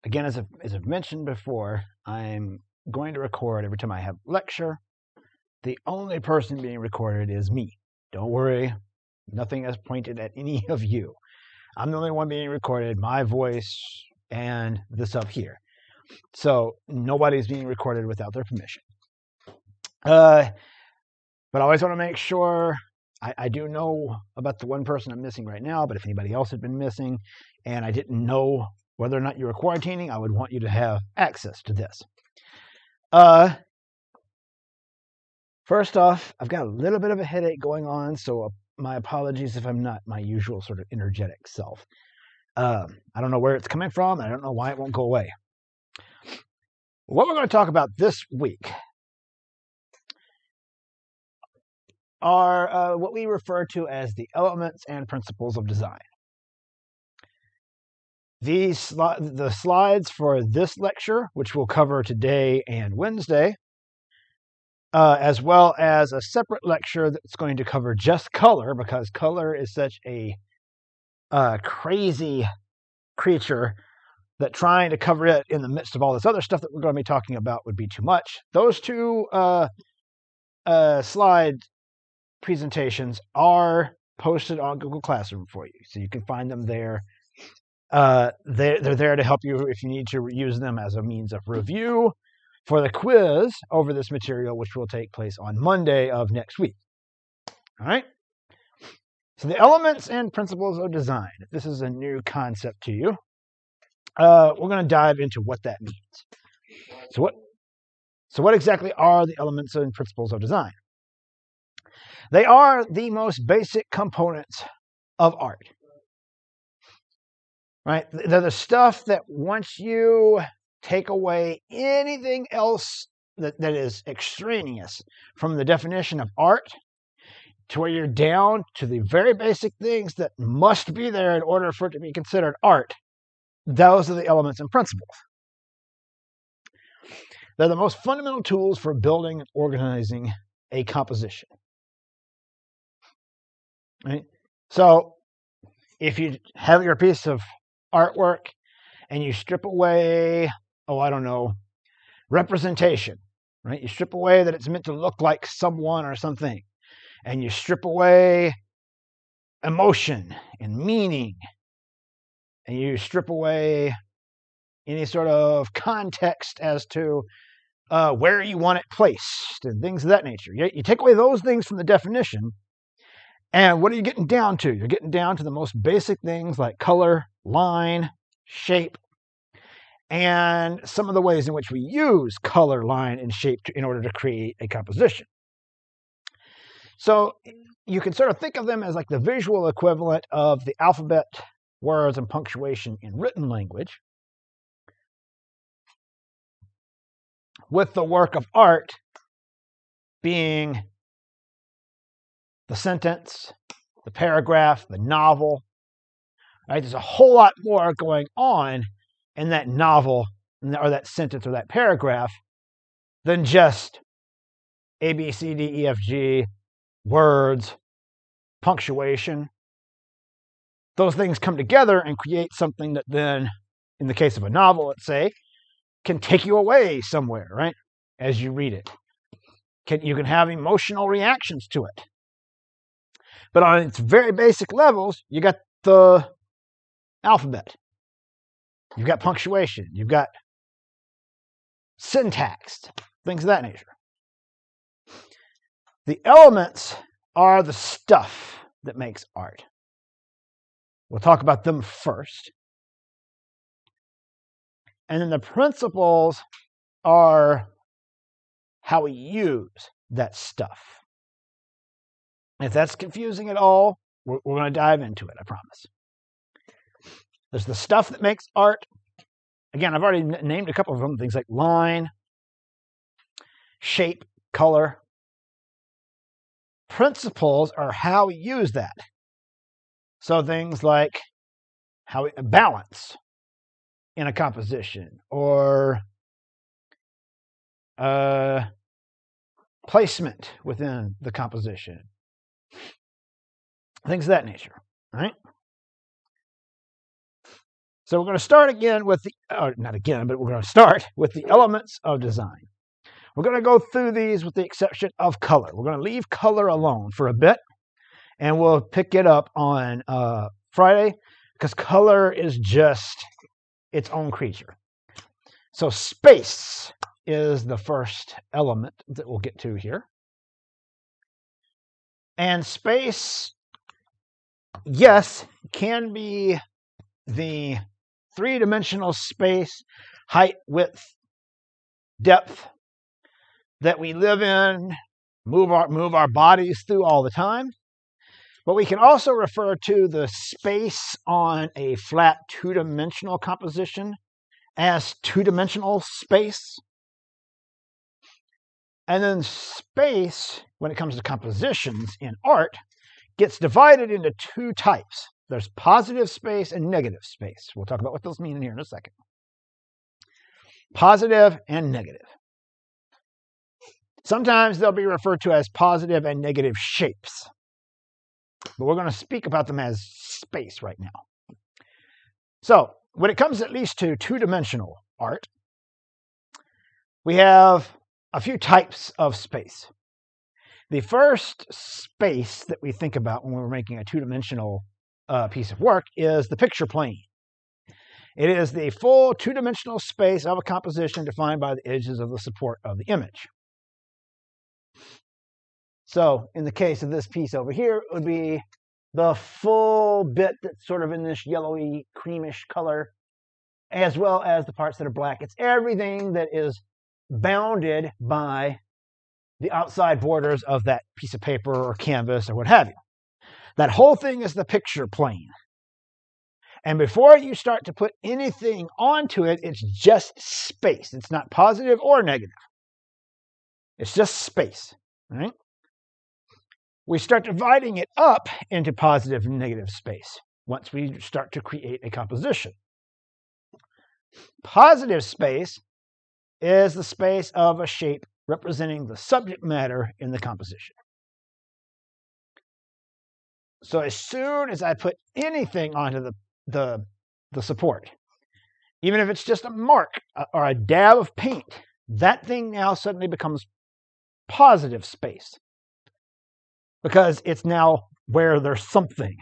again, as I've mentioned before, I'm going to record every time I have a lecture. The only person being recorded is me. Don't worry, nothing is pointed at any of you. I'm the only one being recorded, my voice and this up here. So nobody's being recorded without their permission. But I always want to make sure, I do know about the one person I'm missing right now, but if anybody else had been missing and I didn't know whether or not you were quarantining, I would want you to have access to this. First off, I've got a little bit of a headache going on, so my apologies if I'm not my usual sort of energetic self. I don't know where it's coming from. I don't know why it won't go away. What we're going to talk about this week are what we refer to as the elements and principles of design. The slides for this lecture, which we'll cover today and Wednesday, as well as a separate lecture that's going to cover just color, because color is such a crazy creature that trying to cover it in the midst of all this other stuff that we're going to be talking about would be too much. Those two slide presentations are posted on Google Classroom for you, so you can find them there. They're there to help you if you need to use them as a means of review for the quiz over this material, which will take place on Monday of next week. All right? So the elements and principles of design. If this is a new concept to you, we're going to dive into what that means. So what exactly are the elements and principles of design? They are the most basic components of art. Right? They're the stuff that once you take away anything else that is extraneous from the definition of art, to where you're down to the very basic things that must be there in order for it to be considered art, those are the elements and principles. They're the most fundamental tools for building and organizing a composition. Right? So if you have your piece of artwork and you strip away, representation, right? You strip away that it's meant to look like someone or something, and you strip away emotion and meaning, and you strip away any sort of context as to where you want it placed and things of that nature. You take away those things from the definition, and what are you getting down to? You're getting down to the most basic things like color, line, shape, and some of the ways in which we use color, line, and shape in order to create a composition. So you can sort of think of them as like the visual equivalent of the alphabet, words, and punctuation in written language, with the work of art being the sentence, the paragraph, the novel. Right? There's a whole lot more going on in that novel or that sentence or that paragraph than just A, B, C, D, E, F, G, words, punctuation. Those things come together and create something that then, in the case of a novel, let's say, can take you away somewhere, right? As you read it. You can have emotional reactions to it. But on its very basic levels, you got the alphabet. You've got punctuation. You've got syntax, things of that nature. The elements are the stuff that makes art. We'll talk about them first. And then the principles are how we use that stuff. If that's confusing at all, we're going to dive into it, I promise. There's the stuff that makes art. Again, I've already named a couple of them, things like line, shape, color. Principles are how we use that. So things like how we balance in a composition, or placement within the composition. Things of that nature, right? So we're going to start again with not again, but we're going to start with the elements of design. We're going to go through these with the exception of color. We're going to leave color alone for a bit, and we'll pick it up on Friday, because color is just its own creature. So space is the first element that we'll get to here. And space, yes, can be the three-dimensional space, height, width, depth that we live in, move our bodies through all the time. But we can also refer to the space on a flat two-dimensional composition as two-dimensional space. And then space, when it comes to compositions in art, gets divided into two types. There's positive space and negative space. We'll talk about what those mean here in a second. Positive and negative. Sometimes they'll be referred to as positive and negative shapes. But we're going to speak about them as space right now. So, when it comes at least to two-dimensional art, we have a few types of space. The first space that we think about when we're making a two-dimensional piece of work is the picture plane. It is the full two-dimensional space of a composition defined by the edges of the support of the image. So, in the case of this piece over here, it would be the full bit that's sort of in this yellowy, creamish color, as well as the parts that are black. It's everything that is bounded by the outside borders of that piece of paper or canvas or what have you. That whole thing is the picture plane. And before you start to put anything onto it, it's just space. It's not positive or negative. It's just space, right? We start dividing it up into positive and negative space once we start to create a composition. Positive space is the space of a shape representing the subject matter in the composition. So as soon as I put anything onto the support, even if it's just a mark or a dab of paint, that thing now suddenly becomes positive space, because it's now where there's something.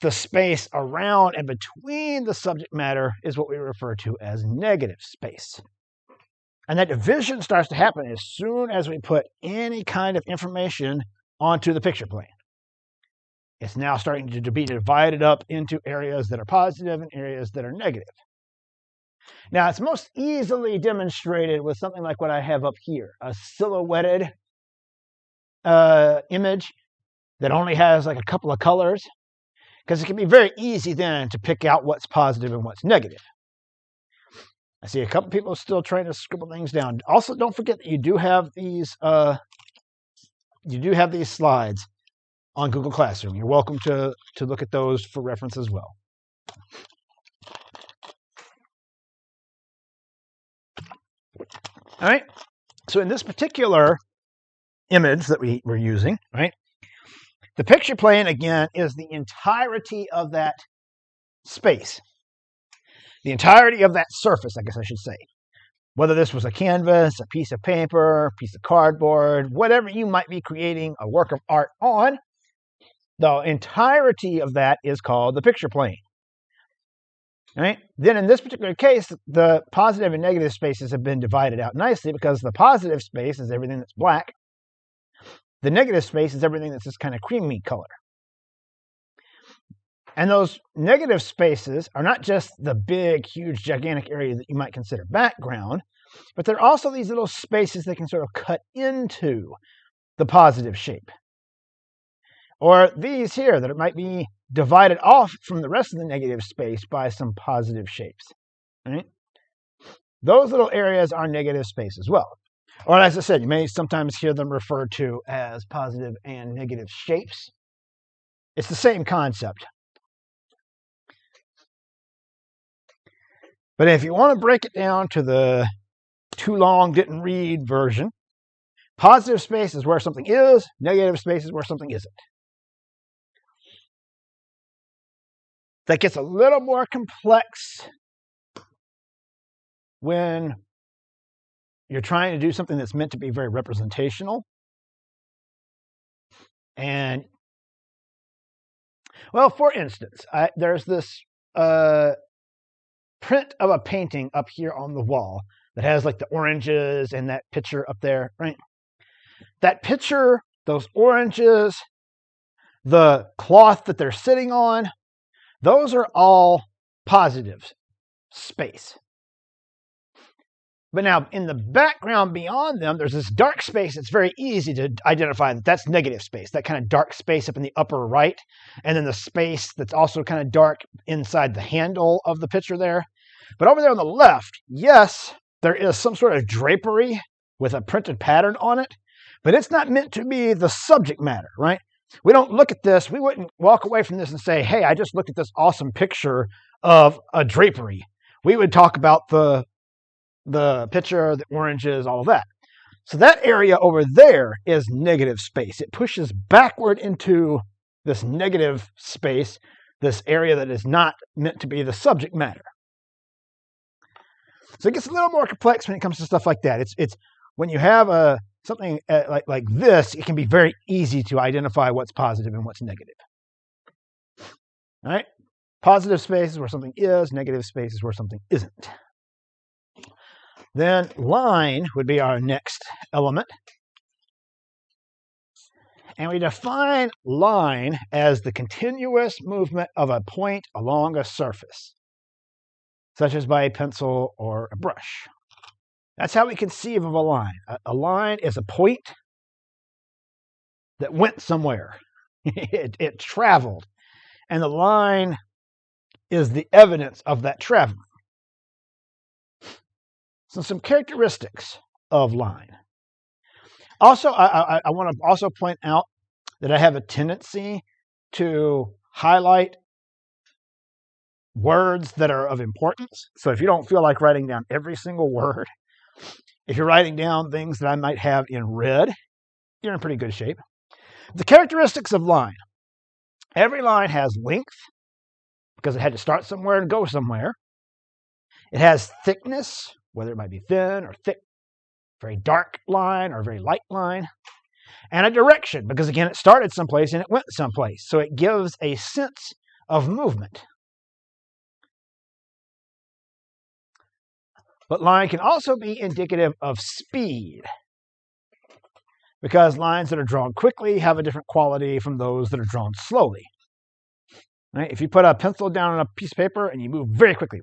The space around and between the subject matter is what we refer to as negative space. And that division starts to happen as soon as we put any kind of information onto the picture plane. It's now starting to be divided up into areas that are positive and areas that are negative. Now, it's most easily demonstrated with something like what I have up here, a silhouetted image that only has like a couple of colors, because it can be very easy then to pick out what's positive and what's negative. I see a couple people still trying to scribble things down. Also, don't forget that you do have these slides on Google Classroom. You're welcome to look at those for reference as well. All right. So in this particular image that we're using, right, the picture plane, again, is the entirety of that space. The entirety of that surface, I guess I should say. Whether this was a canvas, a piece of paper, a piece of cardboard, whatever you might be creating a work of art on, the entirety of that is called the picture plane. Right? Then in this particular case, the positive and negative spaces have been divided out nicely, because the positive space is everything that's black. The negative space is everything that's this kind of creamy color. And those negative spaces are not just the big, huge, gigantic area that you might consider background, but they're also these little spaces that can sort of cut into the positive shape. Or these here that it might be divided off from the rest of the negative space by some positive shapes. Right? Those little areas are negative space as well. Or as I said, you may sometimes hear them referred to as positive and negative shapes. It's the same concept. But if you want to break it down to the too long didn't read version, positive space is where something is, negative space is where something isn't. That gets a little more complex when you're trying to do something that's meant to be very representational. And, well, for instance, there's this print of a painting up here on the wall that has like the oranges and that picture up there, right? That picture, those oranges, the cloth that they're sitting on, those are all positive space. But now in the background beyond them, there's this dark space. It's very easy to identify that that's negative space, that kind of dark space up in the upper right. And then the space that's also kind of dark inside the handle of the picture there. But over there on the left, yes, there is some sort of drapery with a printed pattern on it, but it's not meant to be the subject matter, right? We don't look at this. We wouldn't walk away from this and say, hey, I just looked at this awesome picture of a drapery. We would talk about the picture, the oranges, all of that. So that area over there is negative space. It pushes backward into this negative space, this area that is not meant to be the subject matter. So it gets a little more complex when it comes to stuff like that. It's when you have something like this, it can be very easy to identify what's positive and what's negative. All right? Positive space is where something is. Negative space is where something isn't. Then line would be our next element. And we define line as the continuous movement of a point along a surface, such as by a pencil or a brush. That's how we conceive of a line. A line is a point that went somewhere. It traveled. And the line is the evidence of that traveling. So some characteristics of line. Also, I want to also point out that I have a tendency to highlight words that are of importance. So if you don't feel like writing down every single word, if you're writing down things that I might have in red, you're in pretty good shape. The characteristics of line. Every line has length, because it had to start somewhere and go somewhere. It has thickness, whether it might be thin or thick, very dark line or very light line. And a direction, because again, it started someplace and it went someplace. So it gives a sense of movement. But line can also be indicative of speed, because lines that are drawn quickly have a different quality from those that are drawn slowly. Right? If you put a pencil down on a piece of paper and you move very quickly,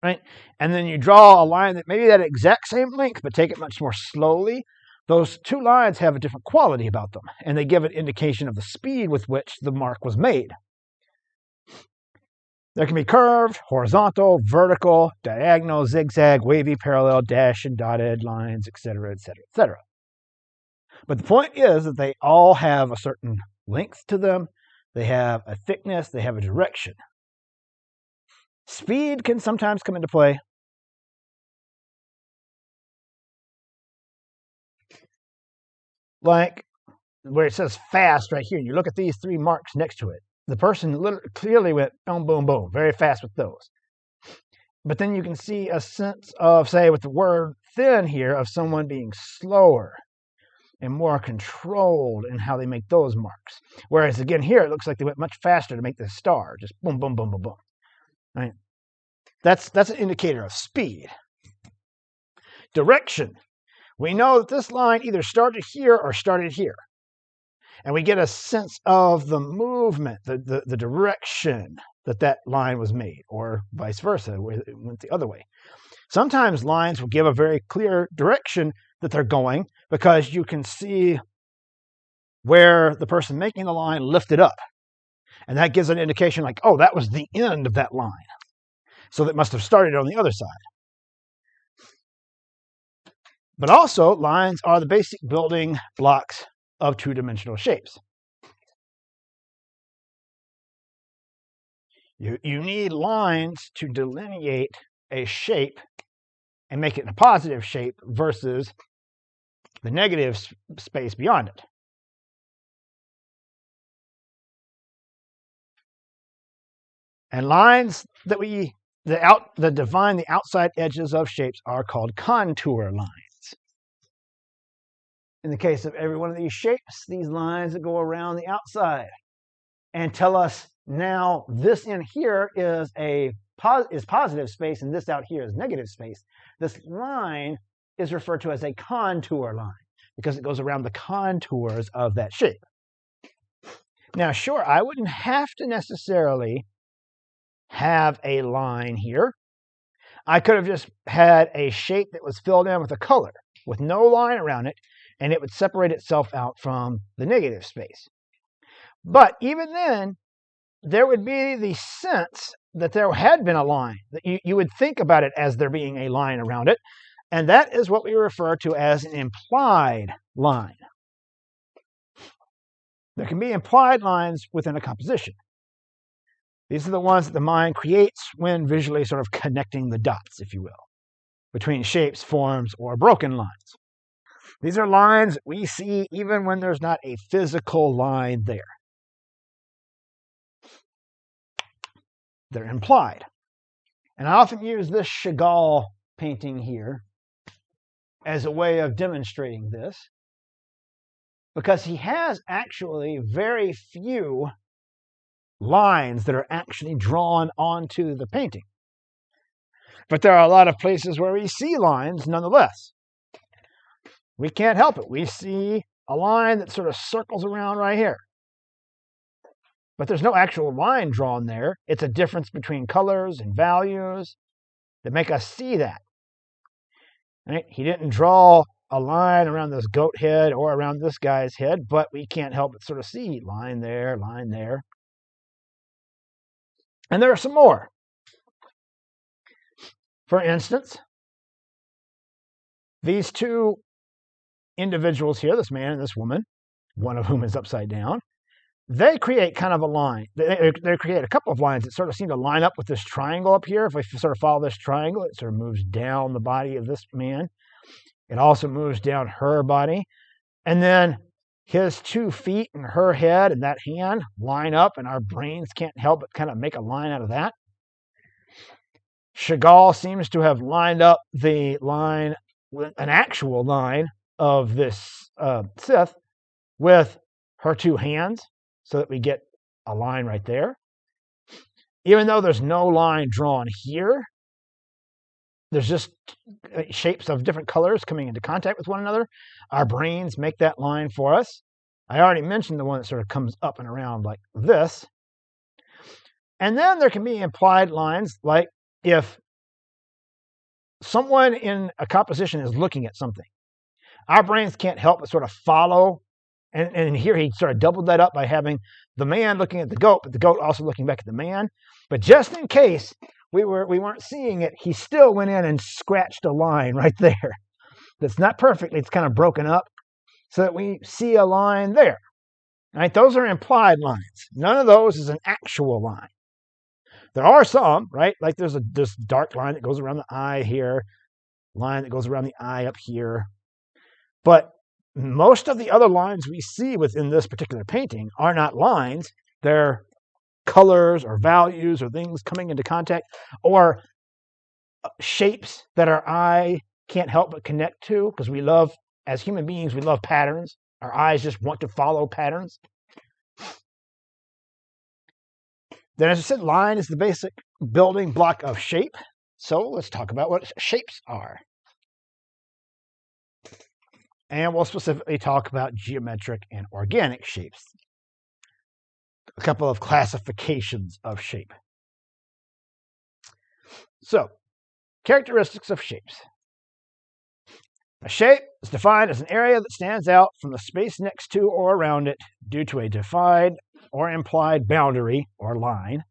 right, and then you draw a line that maybe that exact same length, but take it much more slowly, those two lines have a different quality about them, and they give an indication of the speed with which the mark was made. There can be curved, horizontal, vertical, diagonal, zigzag, wavy, parallel, dash, and dotted lines, etc., etc., etc. But the point is that they all have a certain length to them. They have a thickness. They have a direction. Speed can sometimes come into play. Like where it says fast right here. You look at these three marks next to it. The person literally clearly went boom, boom, boom, very fast with those. But then you can see a sense of, say, with the word thin here, of someone being slower and more controlled in how they make those marks. Whereas again here, it looks like they went much faster to make this star. Just boom, boom, boom, boom, boom. Right? That's an indicator of speed. Direction. We know that this line either started here or started here. And we get a sense of the movement, the direction that line was made, or vice versa, where it went the other way. Sometimes lines will give a very clear direction that they're going, because you can see where the person making the line lifted up. And that gives an indication like, oh, that was the end of that line. So that must have started on the other side. But also, lines are the basic building blocks of two-dimensional shapes. You need lines to delineate a shape and make it a positive shape versus the negative space beyond it. And lines that define the outside edges of shapes are called contour lines. In the case of every one of these shapes, these lines that go around the outside and tell us now this in here is positive space and this out here is negative space. This line is referred to as a contour line because it goes around the contours of that shape. Now, sure, I wouldn't have to necessarily have a line here. I could have just had a shape that was filled in with a color with no line around it, and it would separate itself out from the negative space. But even then, there would be the sense that there had been a line, that you would think about it as there being a line around it, and that is what we refer to as an implied line. There can be implied lines within a composition. These are the ones that the mind creates when visually sort of connecting the dots, if you will, between shapes, forms, or broken lines. These are lines we see even when there's not a physical line there. They're implied. And I often use this Chagall painting here as a way of demonstrating this, because he has actually very few lines that are actually drawn onto the painting. But there are a lot of places where we see lines nonetheless. We can't help it. We see a line that sort of circles around right here. But there's no actual line drawn there. It's a difference between colors and values that make us see that. Right? He didn't draw a line around this goat head or around this guy's head, but we can't help but sort of see line there, line there. And there are some more. For instance, these two individuals here, this man and this woman, one of whom is upside down, they create kind of a line. They create a couple of lines that sort of seem to line up with this triangle up here. If we sort of follow this triangle, it sort of moves down the body of this man. It also moves down her body. And then his 2 feet and her head and that hand line up, and our brains can't help but kind of make a line out of that. Chagall seems to have lined up the line, an actual line of this Sith with her 2 hands, so that we get a line right there. Even though there's no line drawn here, there's just shapes of different colors coming into contact with one another. Our brains make that line for us. I already mentioned the one that sort of comes up and around like this. And then there can be implied lines, like if someone in a composition is looking at something, our brains can't help but sort of follow. And here he sort of doubled that up by having the man looking at the goat, but the goat also looking back at the man. But just in case we weren't seeing it, he still went in and scratched a line right there. That's not perfectly, it's kind of broken up so that we see a line there. Right? Those are implied lines. None of those is an actual line. There are some, right? Like there's this dark line that goes around the eye here, line that goes around the eye up here. But most of the other lines we see within this particular painting are not lines. They're colors or values or things coming into contact, or shapes that our eye can't help but connect to, because we love, as human beings, we love patterns. Our eyes just want to follow patterns. Then, as I said, line is the basic building block of shape. So let's talk about what shapes are. And we'll specifically talk about geometric and organic shapes. A couple of classifications of shape. So, characteristics of shapes. A shape is defined as an area that stands out from the space next to or around it due to a defined or implied boundary or line,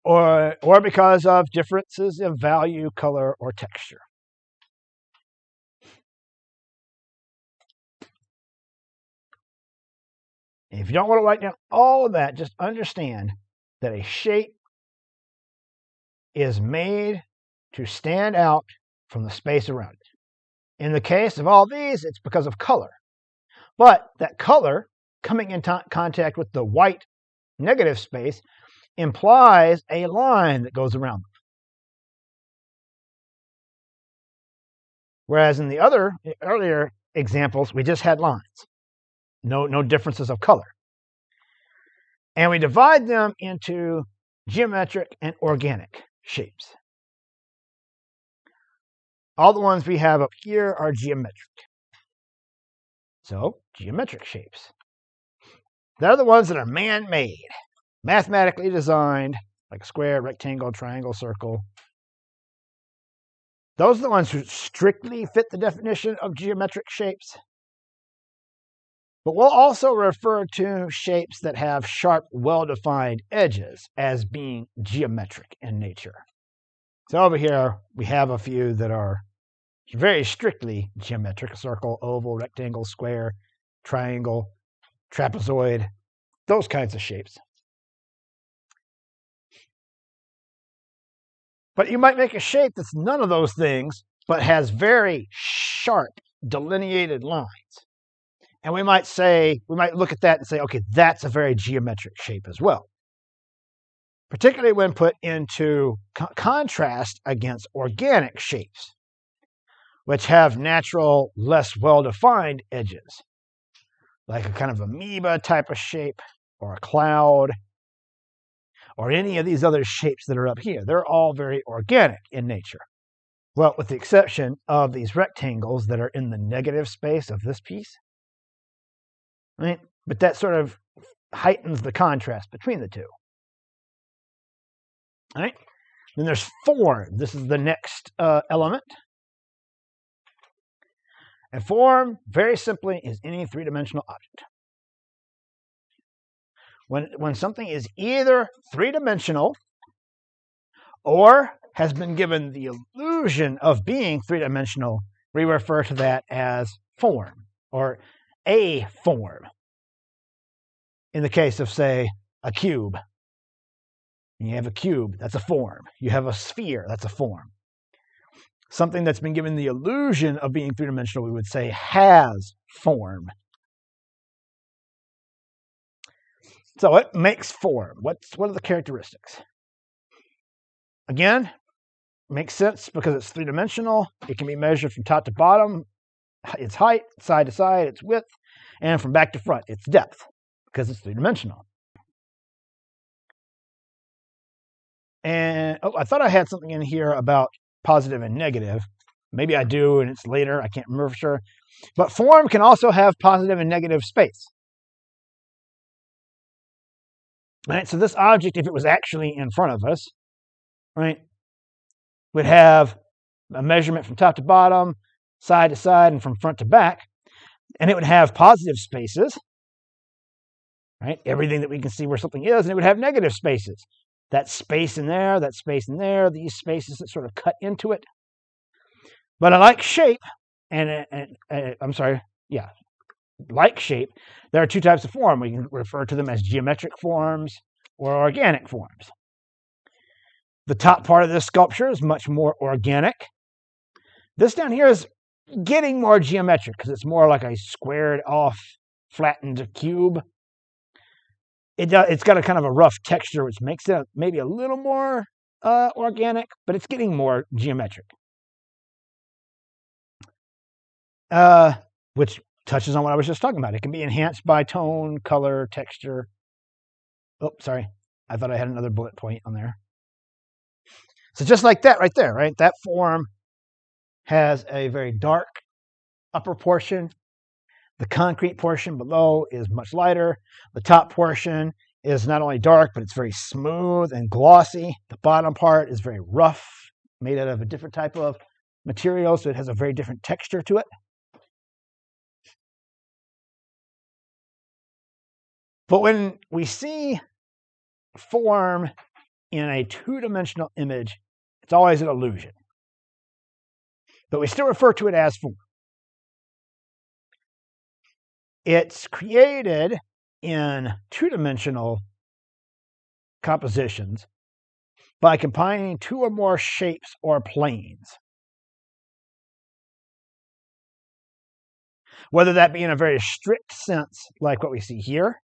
or because of differences of value, color, or texture. And if you don't want to write down all of that, just understand that a shape is made to stand out from the space around it. In the case of all these, it's because of color. But that color coming in contact with the white negative space implies a line that goes around them. Whereas in the earlier examples, we just had lines, no differences of color. And we divide them into geometric and organic shapes. All the ones we have up here are geometric. So, geometric shapes. They're the ones that are man-made, mathematically designed, like a square, rectangle, triangle, circle. Those are the ones who strictly fit the definition of geometric shapes. But we'll also refer to shapes that have sharp, well-defined edges as being geometric in nature. So over here, we have a few that are very strictly geometric: circle, oval, rectangle, square, triangle, trapezoid, those kinds of shapes. But you might make a shape that's none of those things, but has very sharp, delineated lines. And we might look at that and say, okay, that's a very geometric shape as well. Particularly when put into contrast against organic shapes, which have natural, less well-defined edges, like a kind of amoeba type of shape, or a cloud, or any of these other shapes that are up here. They're all very organic in nature. Well, with the exception of these rectangles that are in the negative space of this piece. Right? But that sort of heightens the contrast between the two. All right? Then there's form. This is the next element. And form, very simply, is any three-dimensional object. When something is either three-dimensional or has been given the illusion of being three-dimensional, we refer to that as form, or a form. In the case of, say, a cube. You have a cube, that's a form. You have a sphere, that's a form. Something that's been given the illusion of being three-dimensional, we would say, has form. So it makes form. What are the characteristics? Again, makes sense because it's three-dimensional. It can be measured from top to bottom, its height, side to side, its width, and from back to front, its depth, because it's three-dimensional. And, I thought I had something in here about positive and negative. Maybe I do, and it's later. I can't remember for sure. But form can also have positive and negative space. Right? So this object, if it was actually in front of us, right, would have a measurement from top to bottom, side to side, and from front to back. And it would have positive spaces, right? Everything that we can see where something is, and it would have negative spaces. That space in there, that space in there, these spaces that sort of cut into it. But like shape, like shape, there are two types of form. We can refer to them as geometric forms or organic forms. The top part of this sculpture is much more organic. This down here is getting more geometric because it's more like a squared off, flattened cube. It's got a kind of a rough texture, which makes it maybe a little more organic, but it's getting more geometric. Which touches on what I was just talking about. It can be enhanced by tone, color, texture. Oh, sorry. I thought I had another bullet point on there. So just like that right there, right? That form has a very dark upper portion. The concrete portion below is much lighter. The top portion is not only dark, but it's very smooth and glossy. The bottom part is very rough, made out of a different type of material, so it has a very different texture to it. But when we see form in a two-dimensional image, it's always an illusion. But we still refer to it as form. It's created in two-dimensional compositions by combining two or more shapes or planes. Whether that be in a very strict sense, like what we see here,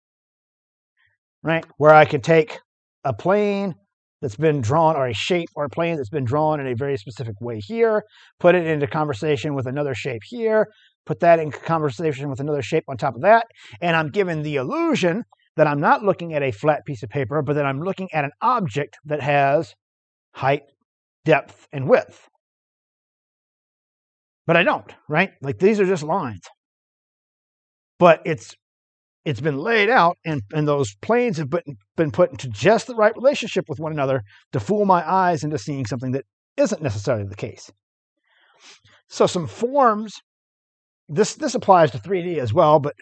right, where I could take a plane that's been drawn, or a shape or a plane that's been drawn in a very specific way here, put it into conversation with another shape here, put that in conversation with another shape on top of that, and I'm given the illusion that I'm not looking at a flat piece of paper, but that I'm looking at an object that has height, depth, and width. But I don't, right? Like, these are just lines. But it's been laid out, and those planes have been put into just the right relationship with one another to fool my eyes into seeing something that isn't necessarily the case. So some forms, this applies to 3D as well, but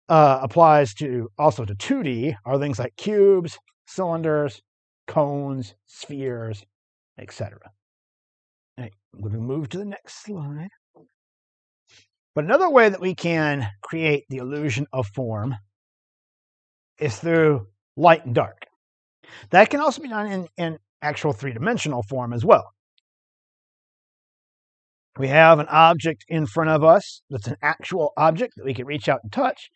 applies also to 2D, are things like cubes, cylinders, cones, spheres, etc. Right, I'm going to move to the next slide. But another way that we can create the illusion of form is through light and dark. That can also be done in actual three-dimensional form as well. We have an object in front of us that's an actual object that we can reach out and touch.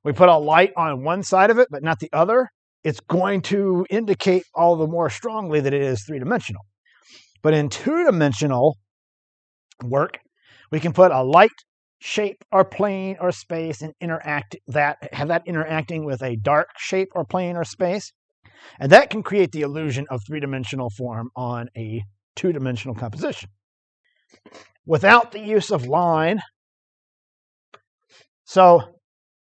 We put a light on one side of it, but not the other. It's going to indicate all the more strongly that it is three-dimensional. But in two-dimensional work, we can put a light, shape, or plane or space and have that interacting with a dark shape or plane or space. And that can create the illusion of three-dimensional form on a two-dimensional composition. Without the use of line. So,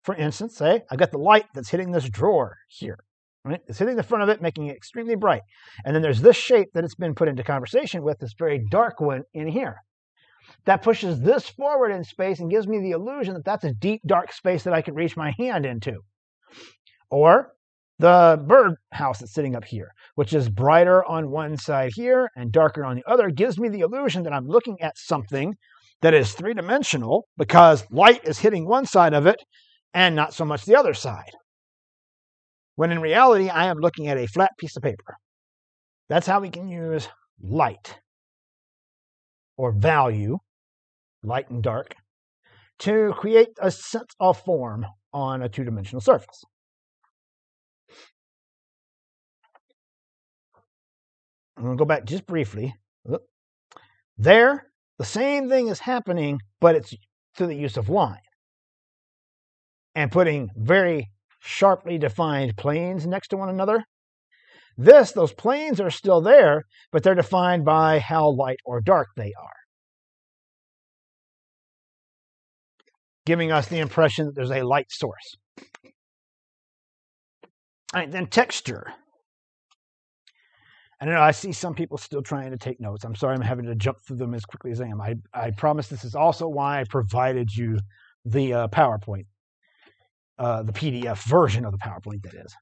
for instance, say I've got the light that's hitting this drawer here. Right? It's hitting the front of it, making it extremely bright. And then there's this shape that it's been put into conversation with, this very dark one in here. That pushes this forward in space and gives me the illusion that that's a deep, dark space that I can reach my hand into. Or the bird house that's sitting up here, which is brighter on one side here and darker on the other, gives me the illusion that I'm looking at something that is three-dimensional because light is hitting one side of it and not so much the other side. When in reality, I am looking at a flat piece of paper. That's how we can use light or value, light and dark, to create a sense of form on a two-dimensional surface. I'm going to go back just briefly. There, the same thing is happening, but it's through the use of line. And putting very sharply defined planes next to one another. Those planes are still there, but they're defined by how light or dark they are. Giving us the impression that there's a light source. All right, then texture. I know I see some people still trying to take notes. I'm sorry I'm having to jump through them as quickly as I am. I promise this is also why I provided you the PowerPoint, the PDF version of the PowerPoint, that is.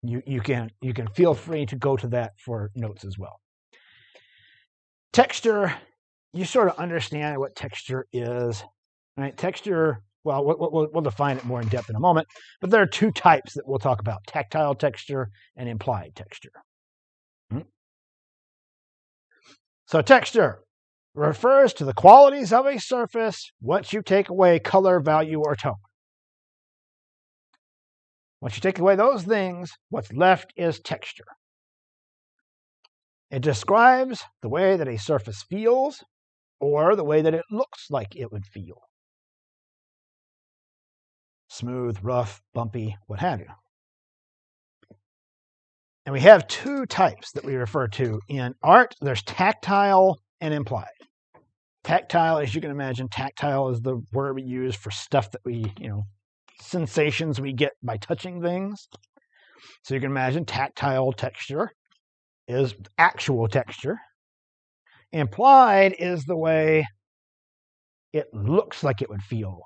You can feel free to go to that for notes as well. Texture, you sort of understand what texture is. Right? Texture, well, we'll define it more in depth in a moment, but there are two types that we'll talk about: tactile texture and implied texture. So texture refers to the qualities of a surface once you take away color, value, or tone. Once you take away those things, what's left is texture. It describes the way that a surface feels or the way that it looks like it would feel. Smooth, rough, bumpy, what have you. And we have two types that we refer to in art. There's tactile and implied. Tactile, as you can imagine, tactile is the word we use for stuff that we, sensations we get by touching things. So you can imagine tactile texture is actual texture. Implied is the way it looks like it would feel.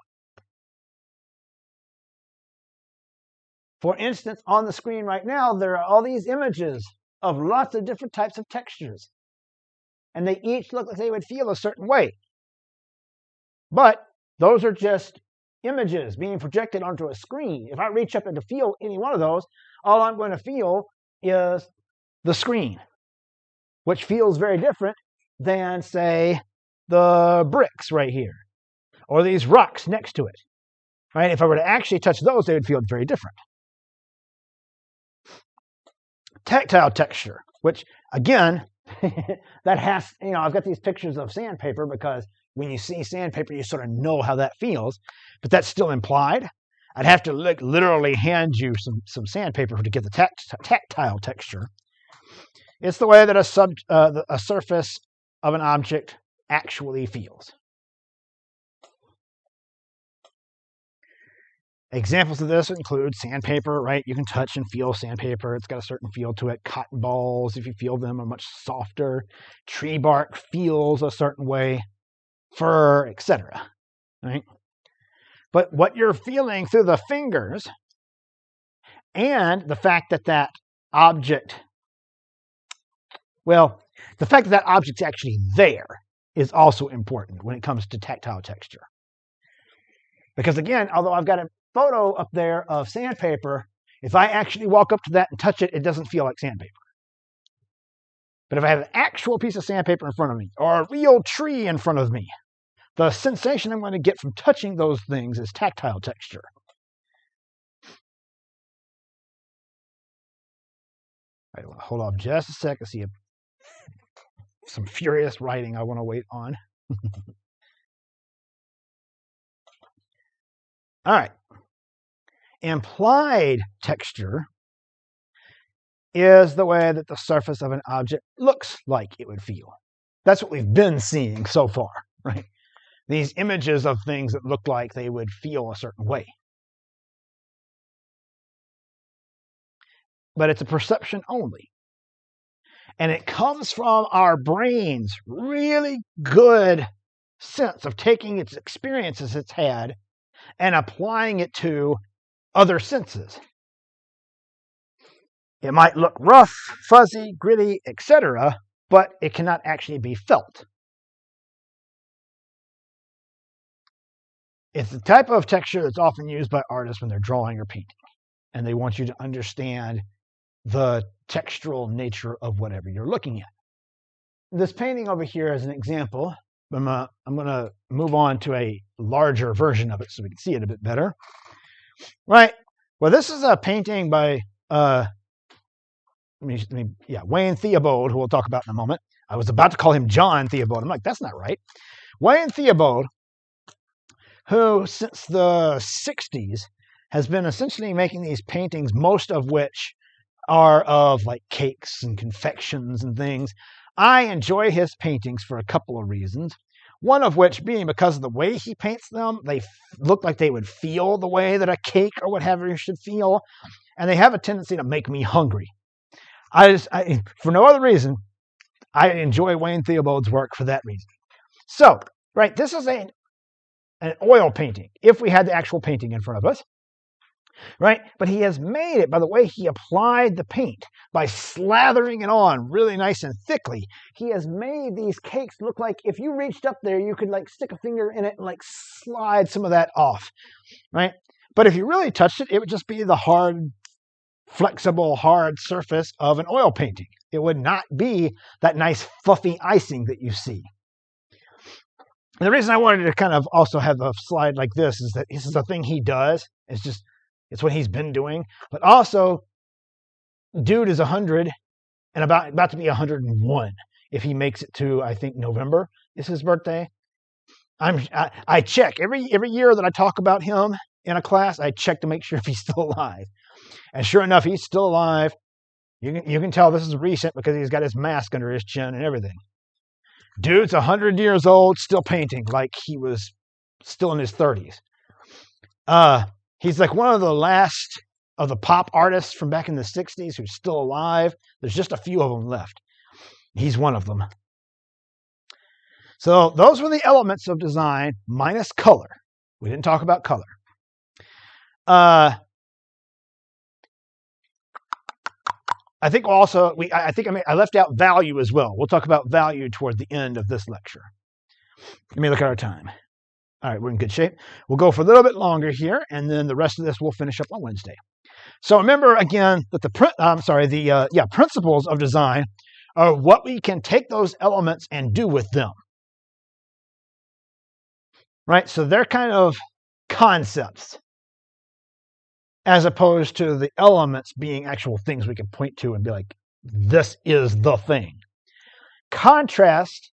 For instance, on the screen right now, there are all these images of lots of different types of textures. And they each look like they would feel a certain way. But those are just images being projected onto a screen. If I reach up and to feel any one of those, all I'm going to feel is the screen, which feels very different than, say, the bricks right here, or these rocks next to it. Right? If I were to actually touch those, they would feel very different. Tactile texture, which again, that has, I've got these pictures of sandpaper because when you see sandpaper, you sort of know how that feels, but that's still implied. I'd have to literally hand you some sandpaper to get the tactile texture. It's the way that a surface of an object actually feels. Examples of this include sandpaper, right? You can touch and feel sandpaper. It's got a certain feel to it. Cotton balls, if you feel them, are much softer. Tree bark feels a certain way. Fur, etc. Right? But what you're feeling through the fingers and the fact that object, the fact that object's actually there is also important when it comes to tactile texture. Because again, although I've got a photo up there of sandpaper, if I actually walk up to that and touch it, it doesn't feel like sandpaper. But if I have an actual piece of sandpaper in front of me or a real tree in front of me, the sensation I'm going to get from touching those things is tactile texture. I want to hold off just a sec. I see some furious writing I want to wait on. All right. Implied texture is the way that the surface of an object looks like it would feel. That's what we've been seeing so far, right? These images of things that look like they would feel a certain way. But it's a perception only. And it comes from our brain's really good sense of taking its experiences it's had and applying it to other senses. It might look rough, fuzzy, gritty, etc., but it cannot actually be felt. It's the type of texture that's often used by artists when they're drawing or painting, and they want you to understand the textural nature of whatever you're looking at. This painting over here is an example. I'm going to move on to a larger version of it so we can see it a bit better. Right. Well, this is a painting by Wayne Theobald, who we'll talk about in a moment. I was about to call him John Theobald. I'm like, that's not right. Wayne Theobald, who since the 60s has been essentially making these paintings, most of which are of like cakes and confections and things. I enjoy his paintings for a couple of reasons. One of which being because of the way he paints them, they look like they would feel the way that a cake or whatever should feel, and they have a tendency to make me hungry. For no other reason, I enjoy Wayne Theobald's work for that reason. So, right, this is an oil painting, if we had the actual painting in front of us. Right? But he has made it by the way he applied the paint, by slathering it on really nice and thickly. He has made these cakes look like if you reached up there, you could like stick a finger in it and like slide some of that off. Right? But if you really touched it, it would just be the hard, flexible, hard surface of an oil painting. It would not be that nice fluffy icing that you see. And the reason I wanted to kind of also have a slide like this is that this is a thing he does. It's what he's been doing. But also, dude is 100 and about to be 101 if he makes it to, I think, November is his birthday. I check every year that I talk about him in a class. I check to make sure if he's still alive. And sure enough, he's still alive. You can tell this is recent because he's got his mask under his chin and everything. Dude's 100 years old, still painting like he was still in his 30s. He's like one of the last of the pop artists from back in the 60s who's still alive. There's just a few of them left. He's one of them. So those were the elements of design minus color. We didn't talk about color. I think also, I left out value as well. We'll talk about value toward the end of this lecture. Let me look at our time. All right, we're in good shape. We'll go for a little bit longer here, and then the rest of this we'll finish up on Wednesday. So remember again that the principles of design are what we can take those elements and do with them. Right? So they're kind of concepts. as opposed to the elements being actual things we can point to and be like, this is the thing. Contrast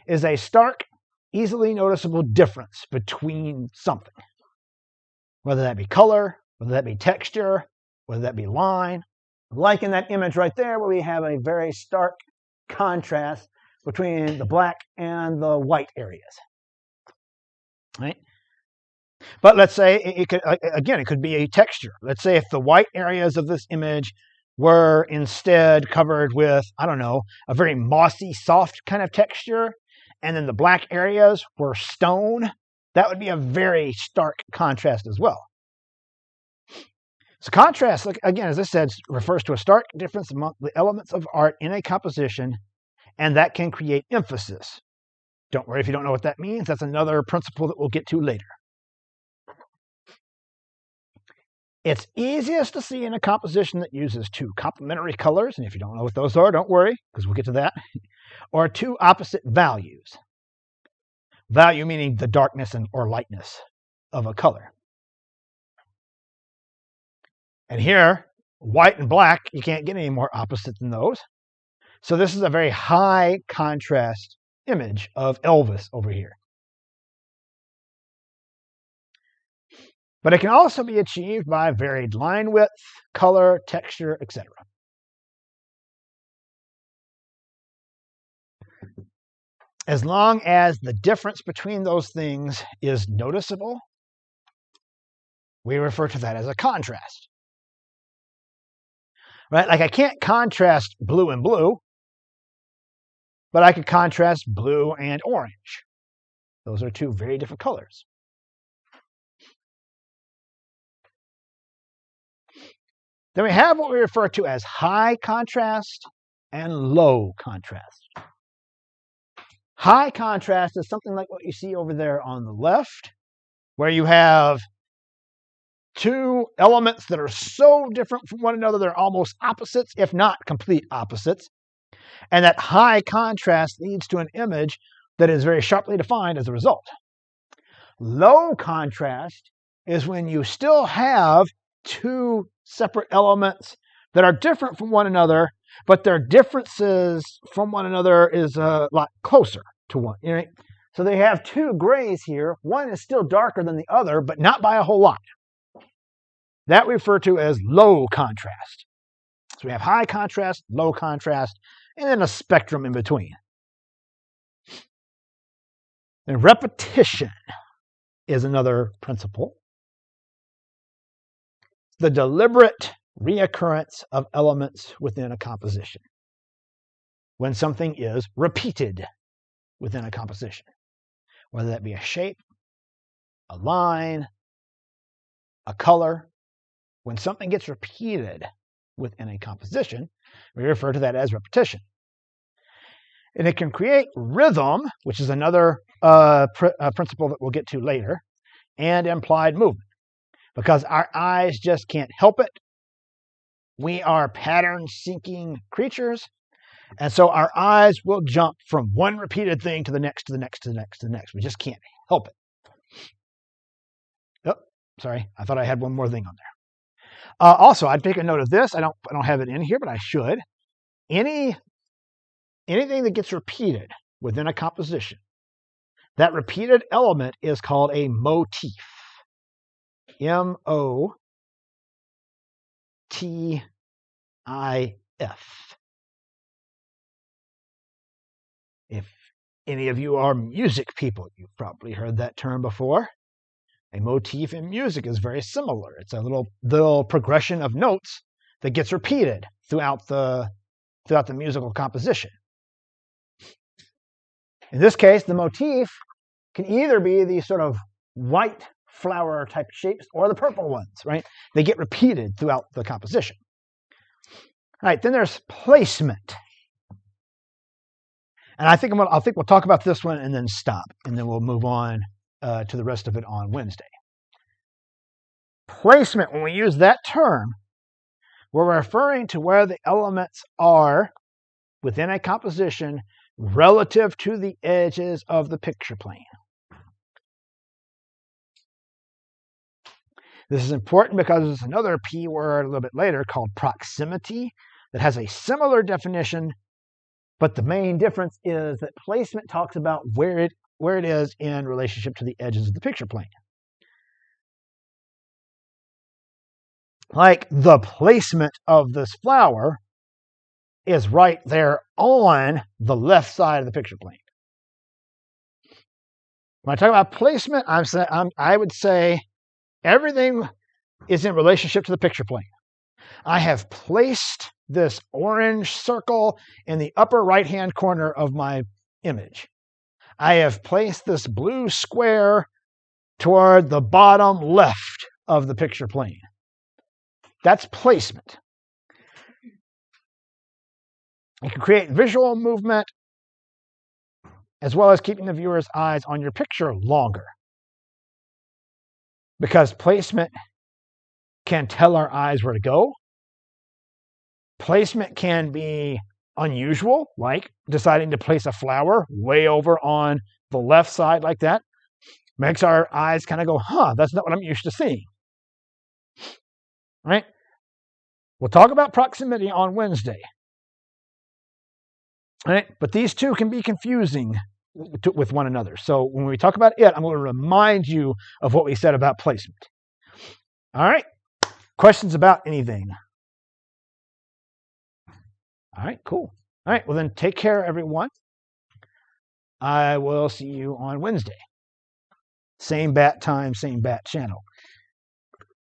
is a stark, easily noticeable difference between something, whether that be color, whether that be texture, whether that be line, like in that image right there where we have a very stark contrast between the black and the white areas. Right? But let's say it could, again, it could be a texture. Let's say if the white areas of this image were instead covered with, I don't know, a very mossy, soft kind of texture, and then the black areas were stone, that would be a very stark contrast as well. So contrast, again, as I said, refers to a stark difference among the elements of art in a composition, and that can create emphasis. Don't worry if you don't know what that means. That's another principle that we'll get to later. It's easiest to see in a composition that uses two complementary colors, and if you don't know what those are, don't worry, because we'll get to that, or two opposite values. Value meaning the darkness and or lightness of a color. And here, white and black, you can't get any more opposite than those. So this is a very high contrast image of Elvis over here. But it can also be achieved by varied line width, color, texture, etc. As long as the difference between those things is noticeable, we refer to that as a contrast. Right? Like I can't contrast blue and blue, but I could contrast blue and orange. Those are two very different colors. Then we have what we refer to as high contrast and low contrast. High contrast is something like what you see over there on the left, where you have two elements that are so different from one another they're almost opposites, if not complete opposites. And that high contrast leads to an image that is very sharply defined as a result. Low contrast is when you still have two separate elements that are different from one another, but their differences from one another is a lot closer to one. Right? So they have two grays here. One is still darker than the other, but not by a whole lot. That we refer to as low contrast. So we have high contrast, low contrast, and then a spectrum in between. And repetition is another principle. The deliberate reoccurrence of elements within a composition. When something is repeated within a composition, whether that be a shape, a line, a color, when something gets repeated within a composition, we refer to that as repetition. And it can create rhythm, which is another principle that we'll get to later, and implied movement. Because our eyes just can't help it. We are pattern-seeking creatures, and so our eyes will jump from one repeated thing to the next, to the next, to the next, to the next. We just can't help it. Oh, sorry, I thought I had one more thing on there. Also, I'd take a note of this. I don't have it in here, but I should. Anything that gets repeated within a composition, that repeated element is called a motif. M-O-T-I-F. If any of you are music people, you've probably heard that term before. A motif in music is very similar. It's a little progression of notes that gets repeated throughout the musical composition. In this case, the motif can either be these sort of white flower type shapes or the purple ones, right? They get repeated throughout the composition. All right, then there's placement. And I think we'll talk about this one and then stop, and then we'll move on to the rest of it on Wednesday. Placement, when we use that term, we're referring to where the elements are within a composition relative to the edges of the picture plane. This is important because there's another P word a little bit later called proximity that has a similar definition, but the main difference is that placement talks about where it is in relationship to the edges of the picture plane. Like the placement of this flower is right there on the left side of the picture plane. When I talk about placement, I would say everything is in relationship to the picture plane. I have placed this orange circle in the upper right-hand corner of my image. I have placed this blue square toward the bottom left of the picture plane. That's placement. You can create visual movement as well as keeping the viewer's eyes on your picture longer. Because placement can tell our eyes where to go. Placement can be unusual, like deciding to place a flower way over on the left side like that. Makes our eyes kind of go, that's not what I'm used to seeing. Right? We'll talk about proximity on Wednesday. Right? But these two can be confusing with one another. So when we talk about it, I'm going to remind you of what we said about placement. All right? Questions about anything? All right, cool. All right, well then take care, everyone. I will see you on Wednesday. Same bat time, same bat channel.